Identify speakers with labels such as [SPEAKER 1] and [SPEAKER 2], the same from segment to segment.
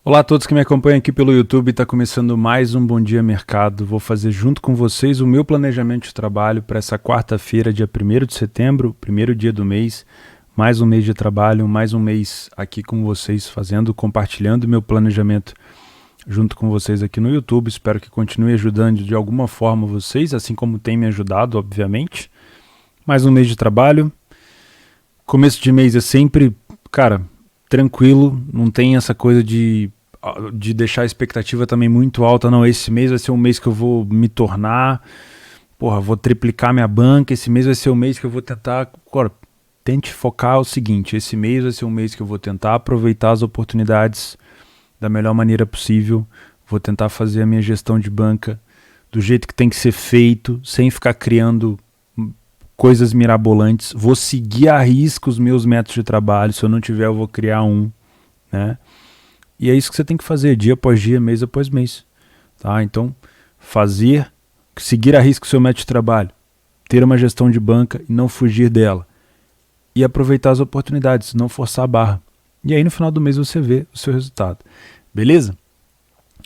[SPEAKER 1] Olá a todos que me acompanham aqui pelo YouTube, está começando mais um Bom Dia Mercado. Vou fazer junto com vocês o meu planejamento de trabalho para essa quarta-feira, dia 1º de setembro, primeiro dia do mês. Mais um mês de trabalho, mais um mês aqui com vocês compartilhando meu planejamento junto com vocês aqui no YouTube. Espero que continue ajudando de alguma forma vocês, assim como tem me ajudado, obviamente. Mais um mês de trabalho. Começo de mês é sempre, tranquilo, não tem essa coisa de deixar a expectativa também muito alta. Não, esse mês vai ser um mês que eu vou me tornar, vou triplicar minha banca, esse mês vai ser o mês que eu vou tentar. Tente focar o seguinte, esse mês vai ser um mês que eu vou tentar aproveitar as oportunidades da melhor maneira possível, vou tentar fazer a minha gestão de banca do jeito que tem que ser feito, sem ficar criando coisas mirabolantes, vou seguir à risca os meus métodos de trabalho, se eu não tiver eu vou criar um, né? E é isso que você tem que fazer, dia após dia, mês após mês, tá? Então, seguir à risca o seu método de trabalho, ter uma gestão de banca e não fugir dela, e aproveitar as oportunidades, não forçar a barra. E aí no final do mês você vê o seu resultado, beleza?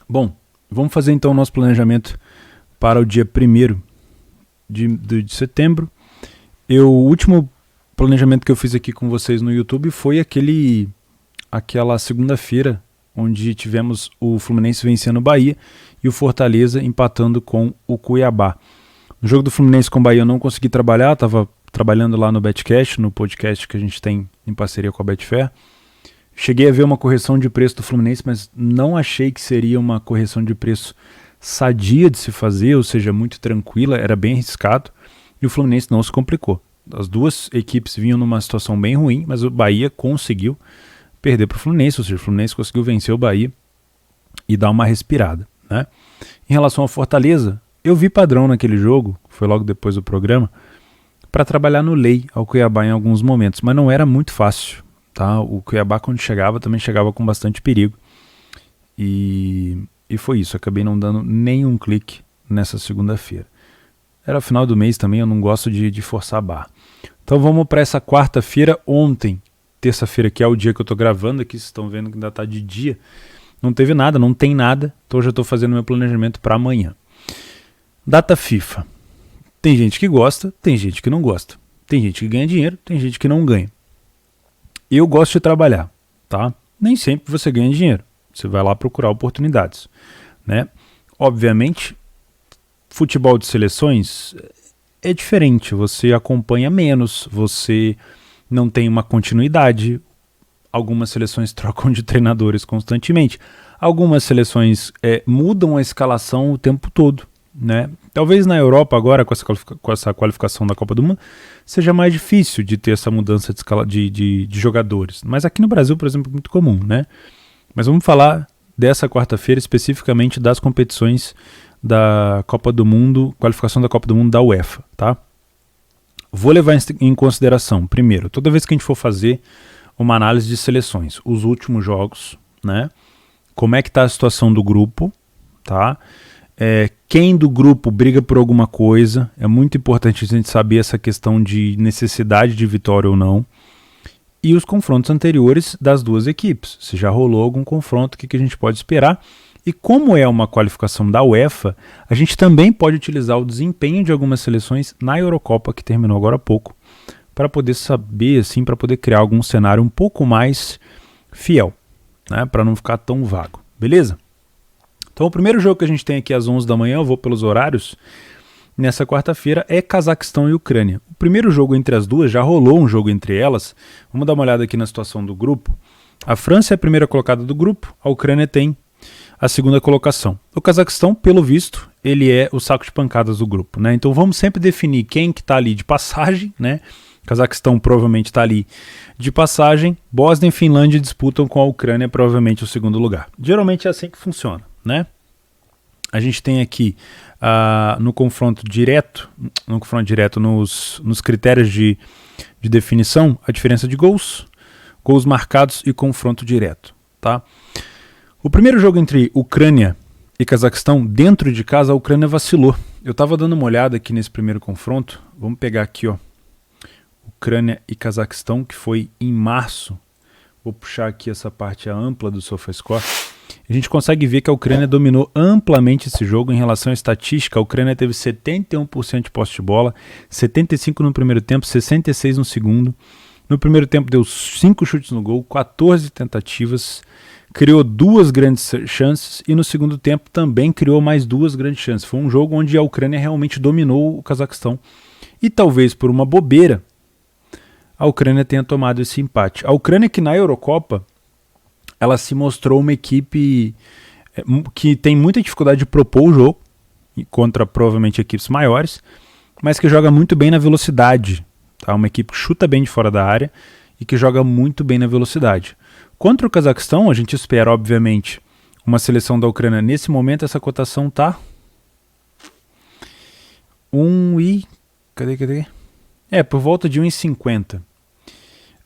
[SPEAKER 1] Bom, vamos fazer então o nosso planejamento para o dia 1º de setembro. O último planejamento que eu fiz aqui com vocês no YouTube foi aquela segunda-feira, onde tivemos o Fluminense vencendo o Bahia e o Fortaleza empatando com o Cuiabá. No jogo do Fluminense com o Bahia eu não consegui trabalhar, estava trabalhando lá no Betcash, no podcast que a gente tem em parceria com a Betfair. Cheguei a ver uma correção de preço do Fluminense, mas não achei que seria uma correção de preço sadia de se fazer, ou seja, muito tranquila, era bem arriscado. E o Fluminense não se complicou. As duas equipes vinham numa situação bem ruim, mas o Bahia conseguiu perder para o Fluminense, ou seja, o Fluminense conseguiu vencer o Bahia e dar uma respirada, né? Em relação ao Fortaleza, eu vi padrão naquele jogo, foi logo depois do programa, para trabalhar no lei ao Cuiabá em alguns momentos, mas não era muito fácil, tá? O Cuiabá, quando chegava, também chegava com bastante perigo. E foi isso, acabei não dando nenhum clique nessa segunda-feira. Era final do mês também, eu não gosto de forçar a barra. Então vamos para essa quarta-feira. Ontem, terça-feira, que é o dia que eu estou gravando aqui, vocês estão vendo que ainda está de dia, não teve nada, não tem nada, então eu já estou fazendo meu planejamento para amanhã. Data FIFA. Tem gente que gosta, tem gente que não gosta. Tem gente que ganha dinheiro, tem gente que não ganha. Eu gosto de trabalhar, tá? Nem sempre você ganha dinheiro, você vai lá procurar oportunidades, né? Obviamente, futebol de seleções é diferente, você acompanha menos, você não tem uma continuidade. Algumas seleções trocam de treinadores constantemente, algumas seleções mudam a escalação o tempo todo, né? Talvez na Europa agora, com essa qualificação da Copa do Mundo, seja mais difícil de ter essa mudança de jogadores, mas aqui no Brasil, por exemplo, é muito comum, né? Mas vamos falar dessa quarta-feira especificamente das competições da Copa do Mundo, qualificação da Copa do Mundo da UEFA, tá? Vou levar em consideração, primeiro, toda vez que a gente for fazer uma análise de seleções, os últimos jogos, né? Como é que tá a situação do grupo, tá? Quem do grupo briga por alguma coisa, é muito importante a gente saber essa questão de necessidade de vitória ou não, e os confrontos anteriores das duas equipes, se já rolou algum confronto, o que a gente pode esperar. E como é uma qualificação da UEFA, a gente também pode utilizar o desempenho de algumas seleções na Eurocopa, que terminou agora há pouco, para poder saber, assim, para poder criar algum cenário um pouco mais fiel, né, para não ficar tão vago, beleza? Então o primeiro jogo que a gente tem aqui às 11 da manhã, eu vou pelos horários, nessa quarta-feira é Cazaquistão e Ucrânia. O primeiro jogo entre as duas, já rolou um jogo entre elas, vamos dar uma olhada aqui na situação do grupo. A França é a primeira colocada do grupo, a Ucrânia tem a segunda colocação. O Cazaquistão, pelo visto, ele é o saco de pancadas do grupo, né? Então vamos sempre definir quem que está ali de passagem, né? O Cazaquistão provavelmente está ali de passagem. Bósnia e Finlândia disputam com a Ucrânia provavelmente o segundo lugar. Geralmente é assim que funciona, né? A gente tem aqui no confronto direto, nos critérios de definição, a diferença de gols marcados e confronto direto, tá? O primeiro jogo entre Ucrânia e Cazaquistão, dentro de casa, a Ucrânia vacilou. Eu estava dando uma olhada aqui nesse primeiro confronto. Vamos pegar aqui, ó, Ucrânia e Cazaquistão, que foi em março. Vou puxar aqui essa parte ampla do SofaScore. a gente consegue ver que a Ucrânia dominou amplamente esse jogo. Em relação à estatística, a Ucrânia teve 71% de posse de bola, 75% no primeiro tempo, 66% no segundo. No primeiro tempo deu 5 chutes no gol, 14 tentativas, criou 2 grandes chances e no segundo tempo também criou mais 2 grandes chances. Foi um jogo onde a Ucrânia realmente dominou o Cazaquistão e talvez por uma bobeira a Ucrânia tenha tomado esse empate. A Ucrânia, que na Eurocopa ela se mostrou uma equipe que tem muita dificuldade de propor o jogo contra provavelmente equipes maiores, mas que joga muito bem na velocidade. Tá? Uma equipe que chuta bem de fora da área e que joga muito bem na velocidade. Contra o Cazaquistão, a gente espera, obviamente, uma seleção da Ucrânia. Nesse momento, essa cotação tá por volta de 1,50.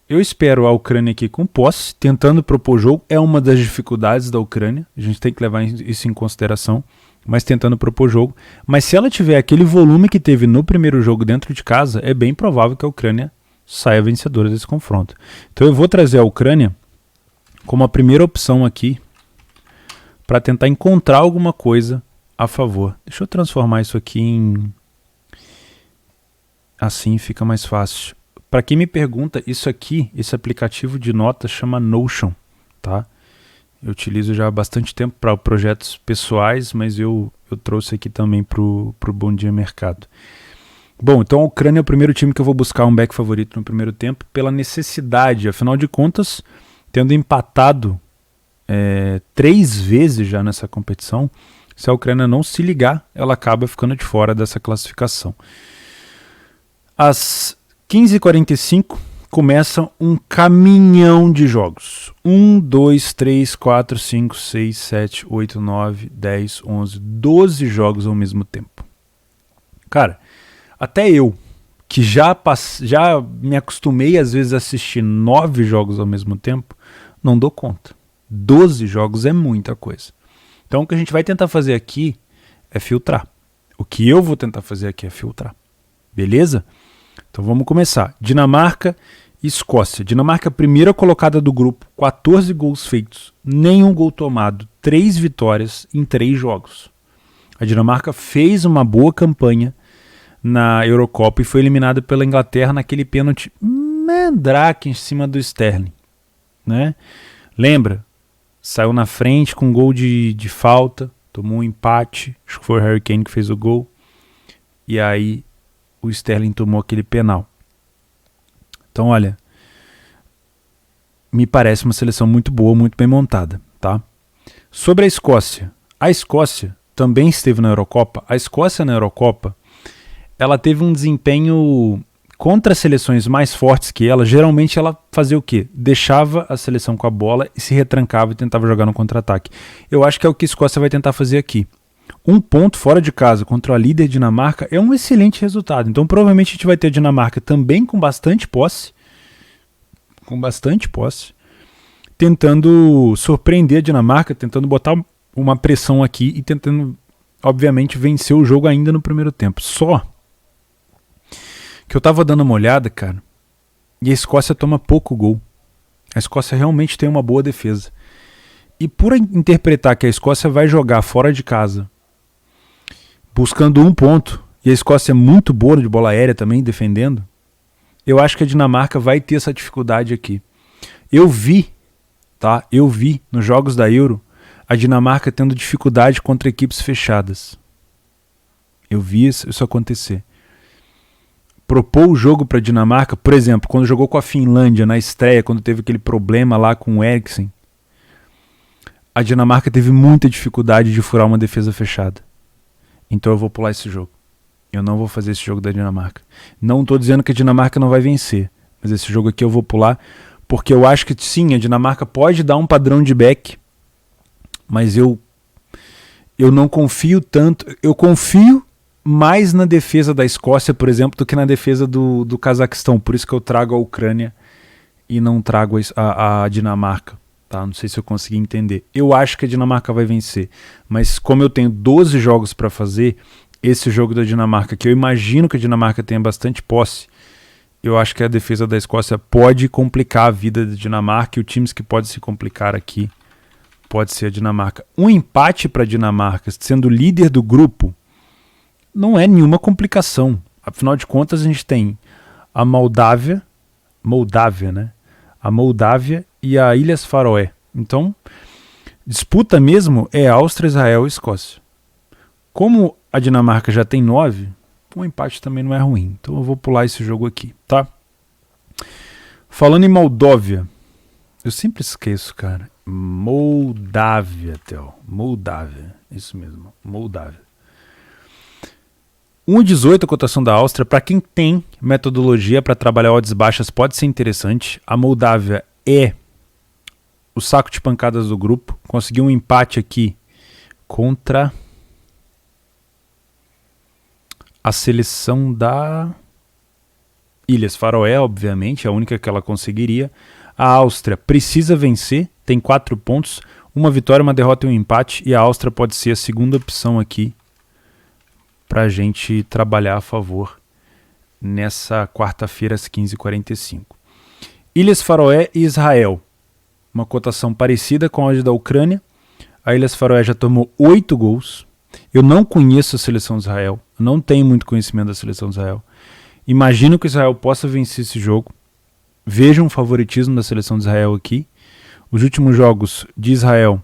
[SPEAKER 1] Eu espero a Ucrânia aqui com posse, tentando propor jogo. É uma das dificuldades da Ucrânia, a gente tem que levar isso em consideração, mas tentando propor jogo. Mas se ela tiver aquele volume que teve no primeiro jogo dentro de casa, é bem provável que a Ucrânia saia vencedora desse confronto. Então eu vou trazer a Ucrânia como a primeira opção aqui para tentar encontrar alguma coisa a favor. Deixa eu transformar isso aqui em... Assim fica mais fácil. Para quem me pergunta, isso aqui, esse aplicativo de notas chama Notion, tá? Eu utilizo já há bastante tempo para projetos pessoais, mas eu trouxe aqui também para o Bom Dia Mercado. Bom, então a Ucrânia é o primeiro time que eu vou buscar um back favorito no primeiro tempo pela necessidade. Afinal de contas, tendo empatado 3 vezes já nessa competição, se a Ucrânia não se ligar, ela acaba ficando de fora dessa classificação. Às 15h45 começa um caminhão de jogos. 1, 2, 3, 4, 5, 6, 7, 8, 9, 10, 11, 12 jogos ao mesmo tempo. Cara, até eu, que já me acostumei às vezes a assistir 9 jogos ao mesmo tempo, não dou conta. 12 jogos é muita coisa. Então o que a gente vai tentar fazer aqui é filtrar. O que eu vou tentar fazer aqui é filtrar. Beleza? Então vamos começar. Dinamarca e Escócia. Dinamarca, primeira colocada do grupo, 14 gols feitos, nenhum gol tomado, 3 vitórias em 3 jogos. A Dinamarca fez uma boa campanha na Eurocopa e foi eliminada pela Inglaterra naquele pênalti mandrake em cima do Sterling. Né? Lembra? Saiu na frente com um gol de falta, tomou um empate, acho que foi o Harry Kane que fez o gol, e aí o Sterling tomou aquele penal. Então, olha, me parece uma seleção muito boa, muito bem montada, tá? Sobre a Escócia também esteve na Eurocopa. A Escócia na Eurocopa, ela teve um desempenho contra seleções mais fortes que ela. Geralmente ela fazia o quê? Deixava a seleção com a bola e se retrancava e tentava jogar no contra-ataque. Eu acho que é o que a Escócia vai tentar fazer aqui. 1 ponto fora de casa contra a líder Dinamarca é um excelente resultado. Então provavelmente a gente vai ter a Dinamarca também com bastante posse, tentando surpreender a Dinamarca, tentando botar uma pressão aqui e tentando, obviamente, vencer o jogo ainda no primeiro tempo. Só que eu tava dando uma olhada, cara, e a Escócia toma pouco gol. A Escócia realmente tem uma boa defesa. E por interpretar que a Escócia vai jogar fora de casa buscando 1 ponto, e a Escócia é muito boa de bola aérea também, defendendo, eu acho que a Dinamarca vai ter essa dificuldade aqui. Eu vi nos jogos da Euro a Dinamarca tendo dificuldade contra equipes fechadas. Eu vi isso acontecer. Propor o jogo para a Dinamarca, por exemplo, quando jogou com a Finlândia na estreia, quando teve aquele problema lá com o Eriksen, a Dinamarca teve muita dificuldade de furar uma defesa fechada. Então eu vou pular esse jogo. Eu não vou fazer esse jogo da Dinamarca. Não estou dizendo que a Dinamarca não vai vencer, mas esse jogo aqui eu vou pular, porque eu acho que sim, a Dinamarca pode dar um padrão de back, mas eu não confio tanto. Eu confio mais na defesa da Escócia, por exemplo, do que na defesa do Cazaquistão. Por isso que eu trago a Ucrânia e não trago a Dinamarca. Tá? Não sei se eu consegui entender. Eu acho que a Dinamarca vai vencer, mas como eu tenho 12 jogos para fazer, esse jogo da Dinamarca, que eu imagino que a Dinamarca tenha bastante posse, eu acho que a defesa da Escócia pode complicar a vida da Dinamarca, e os times que podem se complicar aqui pode ser a Dinamarca. Um empate para a Dinamarca, sendo líder do grupo, não é nenhuma complicação. Afinal de contas, a gente tem a Moldávia, né? A Moldávia e a Ilhas Faroé. Então, disputa mesmo é Áustria, Israel e Escócia. Como a Dinamarca já tem 9, um empate também não é ruim. Então eu vou pular esse jogo aqui, tá? Falando em Moldóvia, eu sempre esqueço, cara. Moldávia, Theo. Moldávia, isso mesmo, Moldávia. 1,18 a cotação da Áustria. Para quem tem metodologia para trabalhar odds baixas, pode ser interessante. A Moldávia é o saco de pancadas do grupo. Conseguiu um empate aqui contra a seleção da Ilhas Faroé, obviamente, a única que ela conseguiria. A Áustria precisa vencer, tem 4 pontos, uma vitória, uma derrota e um empate, e a Áustria pode ser a segunda opção aqui para a gente trabalhar a favor nessa quarta-feira às 15h45. Ilhas Faroé e Israel, uma cotação parecida com a da Ucrânia. A Ilhas Faroé já tomou 8 gols. Eu não conheço a seleção de Israel, não tenho muito conhecimento da seleção de Israel. Imagino que Israel possa vencer esse jogo. Vejam o favoritismo da seleção de Israel aqui. Os últimos jogos de Israel: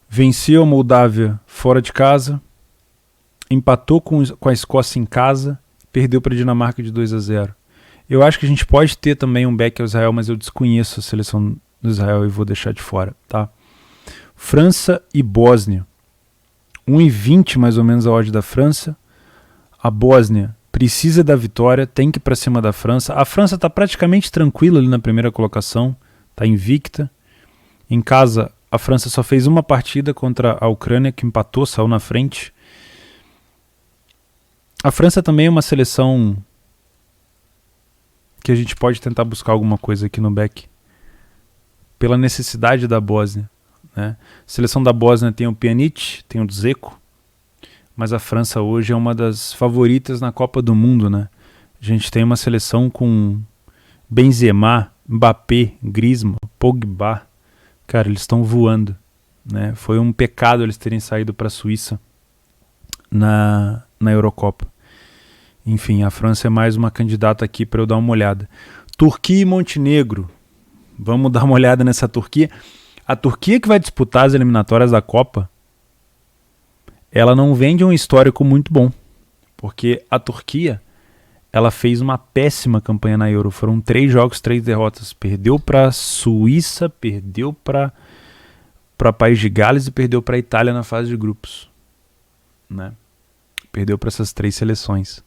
[SPEAKER 1] venceu a Moldávia fora de casa, empatou com a Escócia em casa, perdeu para a Dinamarca de 2-0. Eu acho que a gente pode ter também um back ao Israel, mas eu desconheço a seleção do Israel e vou deixar de fora, tá? França e Bósnia. 1,20 mais ou menos a odd da França. A Bósnia precisa da vitória, tem que ir para cima da França. A França está praticamente tranquila ali na primeira colocação, está invicta. Em casa, a França só fez uma partida contra a Ucrânia, que empatou, saiu na frente. A França também é uma seleção que a gente pode tentar buscar alguma coisa aqui no back, pela necessidade da Bósnia, né? A seleção da Bósnia tem o Pjanic, tem o Dzeko, mas a França hoje é uma das favoritas na Copa do Mundo, né? A gente tem uma seleção com Benzema, Mbappé, Griezmann, Pogba. Cara, eles estão voando, né? Foi um pecado eles terem saído para a Suíça na Eurocopa. Enfim, a França é mais uma candidata aqui para eu dar uma olhada. Turquia e Montenegro. Vamos dar uma olhada nessa Turquia. A Turquia que vai disputar as eliminatórias da Copa, ela não vem de um histórico muito bom, porque a Turquia, ela fez uma péssima campanha na Euro. Foram 3 jogos, 3 derrotas. Perdeu para a Suíça, perdeu para País de Gales e perdeu para a Itália na fase de grupos, né? Perdeu para essas 3 seleções.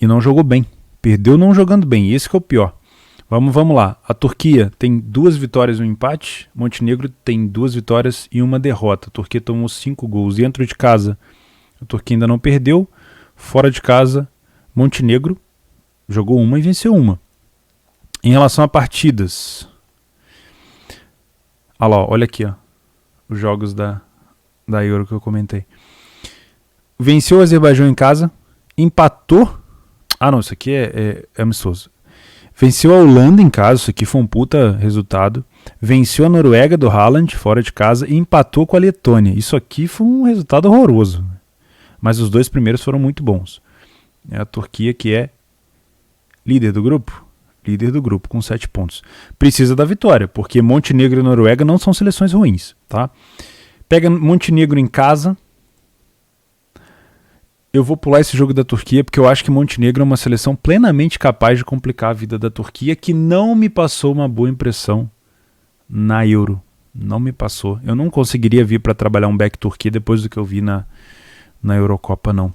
[SPEAKER 1] E não jogou bem. Perdeu não jogando bem. Esse que é o pior. Vamos lá. A Turquia tem 2 vitórias e um empate. Montenegro tem 2 vitórias e uma derrota. A Turquia tomou 5 gols. Dentro de casa, a Turquia ainda não perdeu. Fora de casa, Montenegro jogou uma e venceu uma. Em relação a partidas, olha aqui, ó, os jogos da Euro que eu comentei. Venceu o Azerbaijão em casa, empatou. Não, isso aqui é amistoso. Venceu a Holanda em casa, isso aqui foi um puta resultado. Venceu a Noruega do Haaland fora de casa e empatou com a Letônia. Isso aqui foi um resultado horroroso, mas os 2 primeiros foram muito bons. É a Turquia que é líder do grupo com 7 pontos. Precisa da vitória, porque Montenegro e Noruega não são seleções ruins, tá? Pega Montenegro em casa. Eu vou pular esse jogo da Turquia, porque eu acho que Montenegro é uma seleção plenamente capaz de complicar a vida da Turquia, que não me passou uma boa impressão na Euro. Não me passou. Eu não conseguiria vir para trabalhar um back Turquia depois do que eu vi na Eurocopa, não.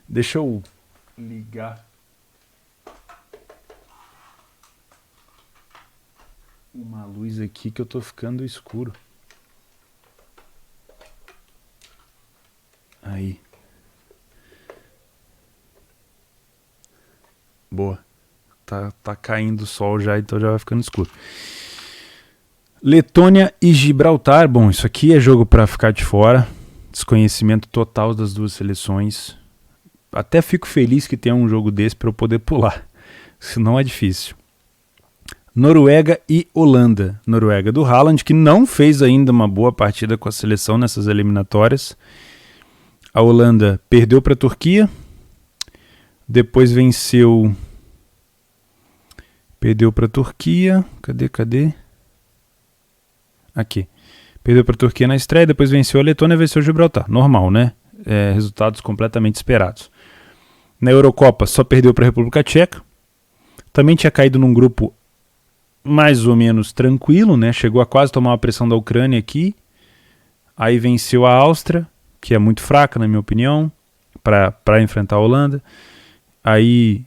[SPEAKER 1] Deixa eu ligar uma luz aqui que eu tô ficando escuro. Aí. Boa. Tá caindo o sol já, então já vai ficando escuro. Letônia e Gibraltar. Bom, isso aqui é jogo para ficar de fora. Desconhecimento total das 2 seleções. Até fico feliz que tenha um jogo desse para eu poder pular. Senão é difícil. Noruega e Holanda. Noruega do Haaland, que não fez ainda uma boa partida com a seleção nessas eliminatórias. A Holanda perdeu para a Turquia, depois venceu... Perdeu para a Turquia, cadê? Aqui. Perdeu para a Turquia na estreia, depois venceu a Letônia e venceu o Gibraltar. Normal, né? Resultados completamente esperados. Na Eurocopa só perdeu para a República Tcheca. Também tinha caído num grupo mais ou menos tranquilo, né? Chegou a quase tomar uma pressão da Ucrânia aqui. Aí venceu a Áustria, que é muito fraca, na minha opinião, para enfrentar a Holanda. Aí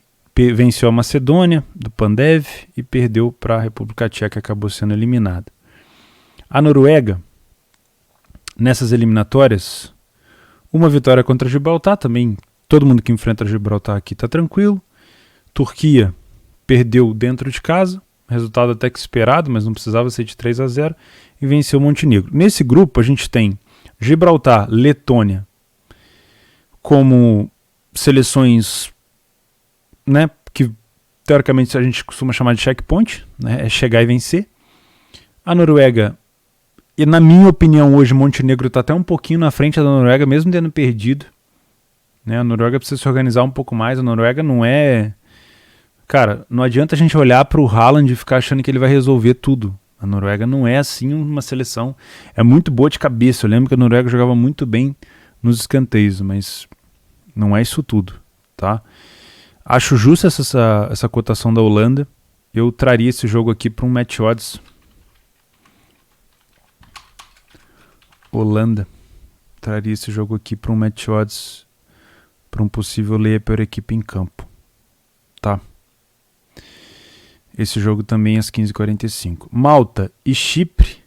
[SPEAKER 1] venceu a Macedônia, do Pandev, e perdeu para a República Tcheca, acabou sendo eliminada. A Noruega, nessas eliminatórias, uma vitória contra Gibraltar, também todo mundo que enfrenta Gibraltar aqui está tranquilo. Turquia perdeu dentro de casa, resultado até que esperado, mas não precisava ser de 3-0, e venceu o Montenegro. Nesse grupo a gente tem Gibraltar, Letônia, como seleções, né, que teoricamente a gente costuma chamar de checkpoint, né, é chegar e vencer. A Noruega, e na minha opinião hoje Montenegro está até um pouquinho na frente da Noruega, mesmo tendo perdido, né. A Noruega precisa se organizar um pouco mais. A Noruega não é... Cara, não adianta a gente olhar para o Haaland e ficar achando que ele vai resolver tudo. A Noruega não é assim uma seleção. É muito boa de cabeça. Eu lembro que a Noruega jogava muito bem nos escanteios, mas não é isso tudo, tá? Acho justa essa cotação da Holanda. Eu traria esse jogo aqui para um match odds. Holanda. Traria esse jogo aqui para um match odds, para um possível layer por equipe em campo, tá? Esse jogo também às 15h45. Malta e Chipre.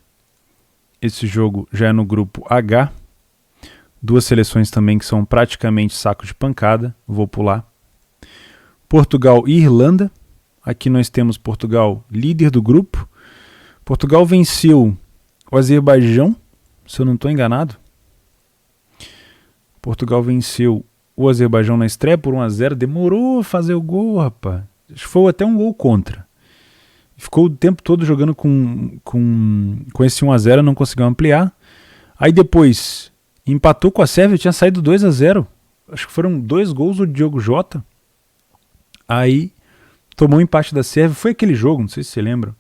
[SPEAKER 1] Esse jogo já é no grupo H. Duas seleções também que são praticamente saco de pancada. Vou pular. Portugal e Irlanda. Aqui nós temos Portugal, líder do grupo. Portugal venceu o Azerbaijão, se eu não estou enganado. Portugal venceu o Azerbaijão na estreia por 1-0. Demorou a fazer o gol, rapaz. Acho que foi até um gol contra. Ficou o tempo todo jogando com esse 1-0, não conseguiu ampliar. Aí depois empatou com a Sérvia, tinha saído 2-0. Acho que foram 2 gols do Diogo Jota. Aí tomou um empate da Sérvia. Foi aquele jogo, não sei se você lembra,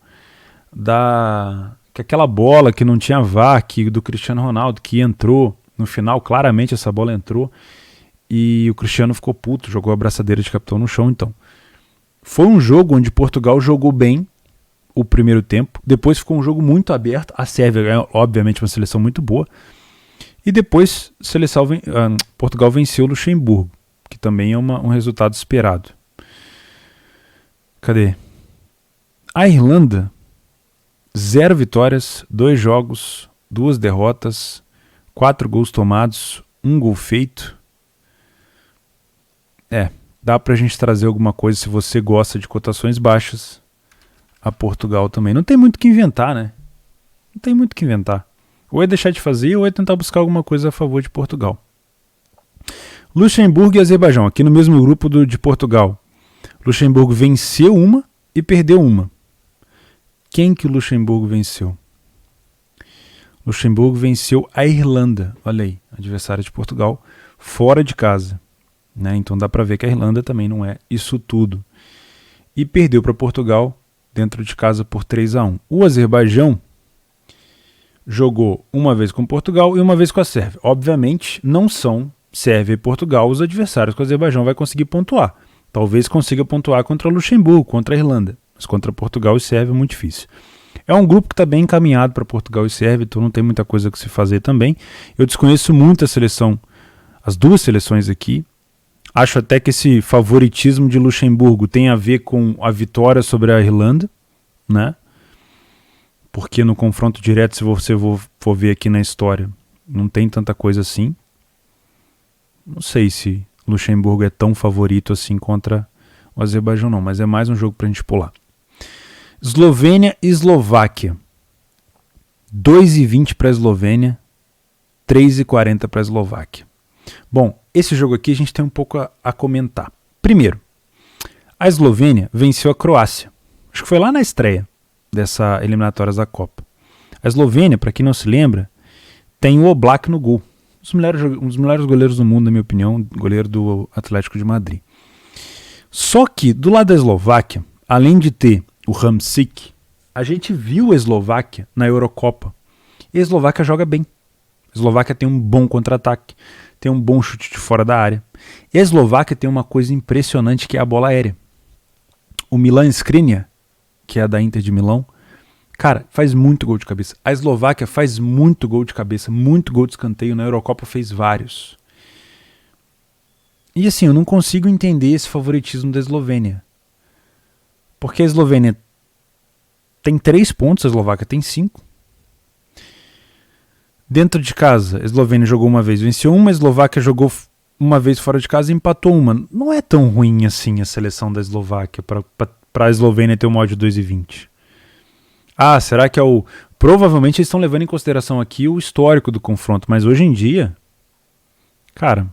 [SPEAKER 1] que aquela bola que não tinha VAR, do Cristiano Ronaldo, que entrou no final, claramente essa bola entrou. E o Cristiano ficou puto, jogou a braçadeira de capitão no chão. Então, foi um jogo onde Portugal jogou bem o primeiro tempo, depois ficou um jogo muito aberto. A Sérvia é obviamente uma seleção muito boa, e depois Portugal venceu o Luxemburgo, que também é um resultado esperado. Cadê? A Irlanda, 0 vitórias, 2 jogos, 2 derrotas, 4 gols tomados, 1 gol feito. Dá pra gente trazer alguma coisa se você gosta de cotações baixas. A Portugal também. Não tem muito o que inventar, né? Não tem muito o que inventar. Ou é deixar de fazer, ou é tentar buscar alguma coisa a favor de Portugal. Luxemburgo e Azerbaijão, aqui no mesmo grupo de Portugal. Luxemburgo venceu uma e perdeu uma. Quem que o Luxemburgo venceu? Luxemburgo venceu a Irlanda. Olha aí, adversária de Portugal, fora de casa. Né? Então dá para ver que a Irlanda também não é isso tudo. E perdeu para Portugal dentro de casa por 3-1. O Azerbaijão jogou uma vez com Portugal e uma vez com a Sérvia. Obviamente não são Sérvia e Portugal os adversários que o Azerbaijão vai conseguir pontuar. Talvez consiga pontuar contra o Luxemburgo, contra a Irlanda, mas contra Portugal e Sérvia é muito difícil. É um grupo que está bem encaminhado para Portugal e Sérvia, então não tem muita coisa que se fazer também. Eu desconheço muito a seleção, as duas seleções aqui. Acho até que esse favoritismo de Luxemburgo tem a ver com a vitória sobre a Irlanda, né? Porque no confronto direto, se você for ver aqui na história, não tem tanta coisa assim. Não sei se Luxemburgo é tão favorito assim contra o Azerbaijão não, mas é mais um jogo para a gente pular. Eslovênia e Eslováquia. 2,20 para a Eslovênia, 3,40 para a Eslováquia. Bom, esse jogo aqui a gente tem um pouco a comentar. Primeiro, a Eslovênia venceu a Croácia. Acho que foi lá na estreia dessa eliminatórias da Copa. A Eslovênia, para quem não se lembra, tem o Oblak no gol. Um dos melhores goleiros do mundo, na minha opinião, goleiro do Atlético de Madrid. Só que, do lado da Eslováquia, além de ter o Hamsik, a gente viu a Eslováquia na Eurocopa. E a Eslováquia joga bem. A Eslováquia tem um bom contra-ataque, tem um bom chute de fora da área. E a Eslováquia tem uma coisa impressionante que é a bola aérea. O Milan Skriniar, que é da Inter de Milão, cara, faz muito gol de cabeça. A Eslováquia faz muito gol de cabeça, muito gol de escanteio. Na Eurocopa fez vários. E assim, eu não consigo entender esse favoritismo da Eslovênia. Porque a Eslovênia tem 3 pontos, a Eslováquia tem 5. Dentro de casa, a Eslovênia jogou uma vez, venceu uma. A Eslováquia jogou uma vez fora de casa e empatou uma. Não é tão ruim assim a seleção da Eslováquia para a Eslovênia ter uma odd de 2,20. Ah, será que é o... Provavelmente eles estão levando em consideração aqui o histórico do confronto, mas hoje em dia, cara,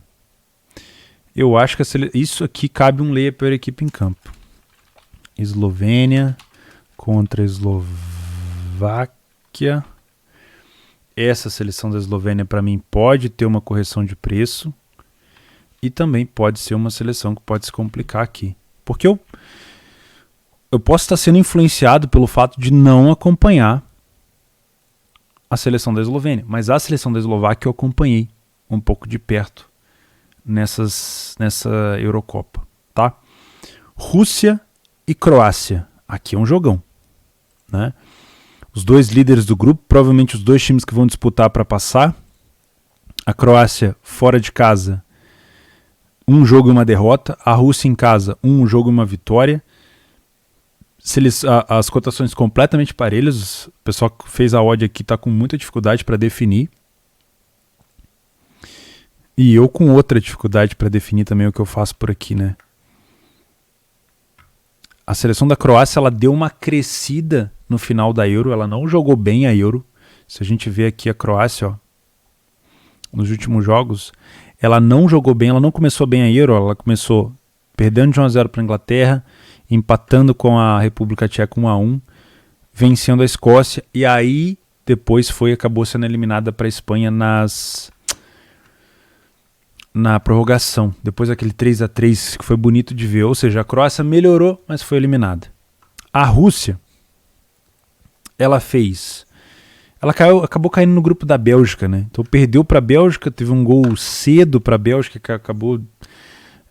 [SPEAKER 1] eu acho que isso aqui cabe um leia per equipe em campo. Eslovênia contra Eslováquia. Essa seleção da Eslovênia, para mim, pode ter uma correção de preço e também pode ser uma seleção que pode se complicar aqui. Porque eu posso estar sendo influenciado pelo fato de não acompanhar a seleção da Eslovênia, mas a seleção da Eslováquia eu acompanhei um pouco de perto nessa Eurocopa, tá? Rússia e Croácia. Aqui é um jogão, né? Os 2 líderes do grupo, provavelmente os 2 times que vão disputar para passar. A Croácia fora de casa, 1 jogo e uma derrota. A Rússia em casa, 1 jogo e uma vitória. As cotações completamente parelhas. O pessoal que fez a odd aqui está com muita dificuldade para definir. E eu com outra dificuldade para definir também o que eu faço por aqui, né? A seleção da Croácia, ela deu uma crescida no final da Euro. Ela não jogou bem a Euro. Se a gente vê aqui a Croácia, ó, nos últimos jogos, ela não jogou bem. Ela não começou bem a Euro. Ela começou perdendo de 1-0 para a Inglaterra, empatando com a República Tcheca 1-1, vencendo a Escócia. E aí, depois acabou sendo eliminada para a Espanha na prorrogação, depois daquele 3-3 que foi bonito de ver. Ou seja, a Croácia melhorou, mas foi eliminada. A Rússia, ela acabou caindo no grupo da Bélgica, né? Então perdeu para a Bélgica, teve um gol cedo para a Bélgica que acabou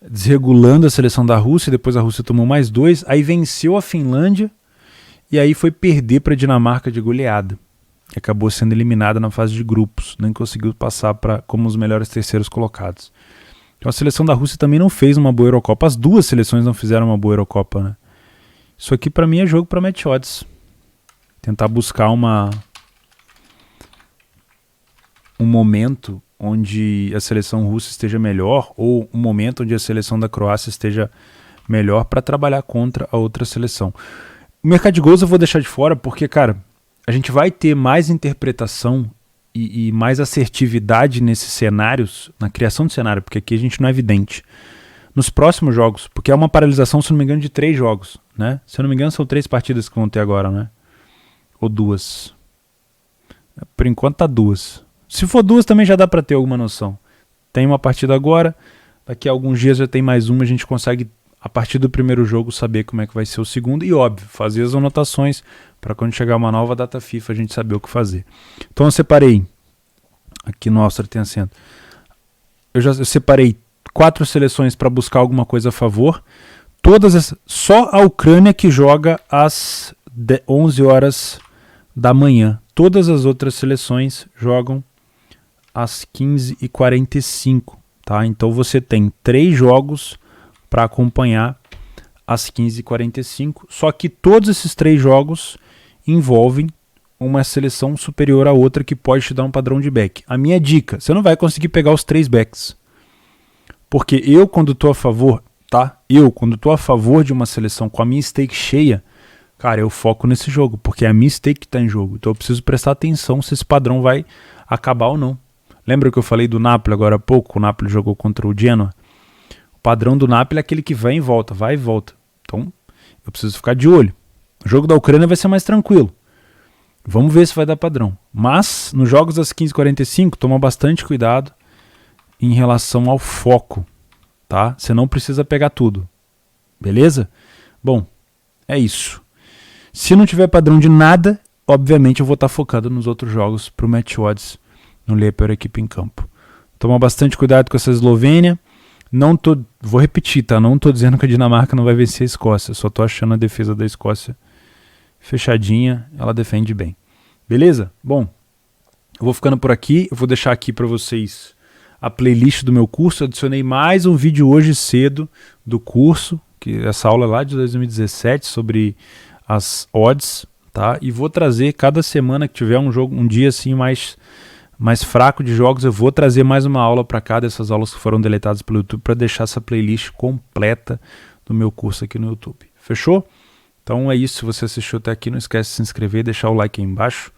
[SPEAKER 1] desregulando a seleção da Rússia. Depois a Rússia tomou mais 2, aí venceu a Finlândia e aí foi perder para a Dinamarca de goleada. Acabou sendo eliminada na fase de grupos, nem conseguiu passar como os melhores terceiros colocados. Então a seleção da Rússia também não fez uma boa Eurocopa. As 2 seleções não fizeram uma boa Eurocopa, né? Isso aqui para mim é jogo para match odds. Tentar buscar um momento onde a seleção russa esteja melhor ou um momento onde a seleção da Croácia esteja melhor para trabalhar contra a outra seleção. O mercado de gols eu vou deixar de fora porque, cara, a gente vai ter mais interpretação e mais assertividade nesses cenários, na criação de cenário, porque aqui a gente não é evidente. Nos próximos jogos, porque é uma paralisação, se não me engano, de 3 jogos, né? Se eu não me engano, são 3 partidas que vão ter agora, né? Ou 2. Por enquanto tá 2. Se for 2 também já dá para ter alguma noção. Tem uma partida agora, daqui a alguns dias já tem mais uma, a gente consegue, a partir do primeiro jogo, saber como é que vai ser o segundo e, óbvio, fazer as anotações para quando chegar uma nova data FIFA a gente saber o que fazer. Então eu separei, aqui no Austria tem acento, eu separei 4 seleções para buscar alguma coisa a favor, só a Ucrânia que joga às 11 horas da manhã. Todas as outras seleções jogam às 15h45, tá? Então você tem 3 jogos para acompanhar às 15h45, só que todos esses 3 jogos envolvem uma seleção superior à outra que pode te dar um padrão de back. A minha dica, você não vai conseguir pegar os 3 backs, porque eu quando estou a favor, tá? Quando estou a favor de uma seleção com a minha stake cheia, cara, eu foco nesse jogo, porque é a minha stake que está em jogo, então eu preciso prestar atenção se esse padrão vai acabar ou não. Lembra que eu falei do Napoli agora há pouco? O Napoli jogou contra o Genoa. O padrão do Napoli é aquele que vai e volta. Então, eu preciso ficar de olho. O jogo da Ucrânia vai ser mais tranquilo. Vamos ver se vai dar padrão. Mas, nos jogos das 15h45, toma bastante cuidado em relação ao foco, tá? Você não precisa pegar tudo. Beleza? Bom, é isso. Se não tiver padrão de nada, obviamente eu vou estar focado nos outros jogos pro Match Odds no Leper Equipe em Campo. Toma bastante cuidado com essa Eslovênia. Vou repetir, tá? Não tô dizendo que a Dinamarca não vai vencer a Escócia. Só tô achando a defesa da Escócia fechadinha. Ela defende bem. Beleza? Bom, eu vou ficando por aqui. Eu vou deixar aqui para vocês a playlist do meu curso. Eu adicionei mais um vídeo hoje cedo do curso, que essa aula é lá de 2017 sobre as odds, tá? E vou trazer cada semana que tiver um dia assim mais fraco de jogos, eu vou trazer mais uma aula para cá dessas aulas que foram deletadas pelo YouTube para deixar essa playlist completa do meu curso aqui no YouTube. Fechou? Então é isso. Se você assistiu até aqui, não esquece de se inscrever e deixar o like aí embaixo.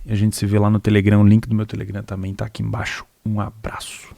[SPEAKER 1] E a gente se vê lá no Telegram. O link do meu Telegram também está aqui embaixo. Um abraço.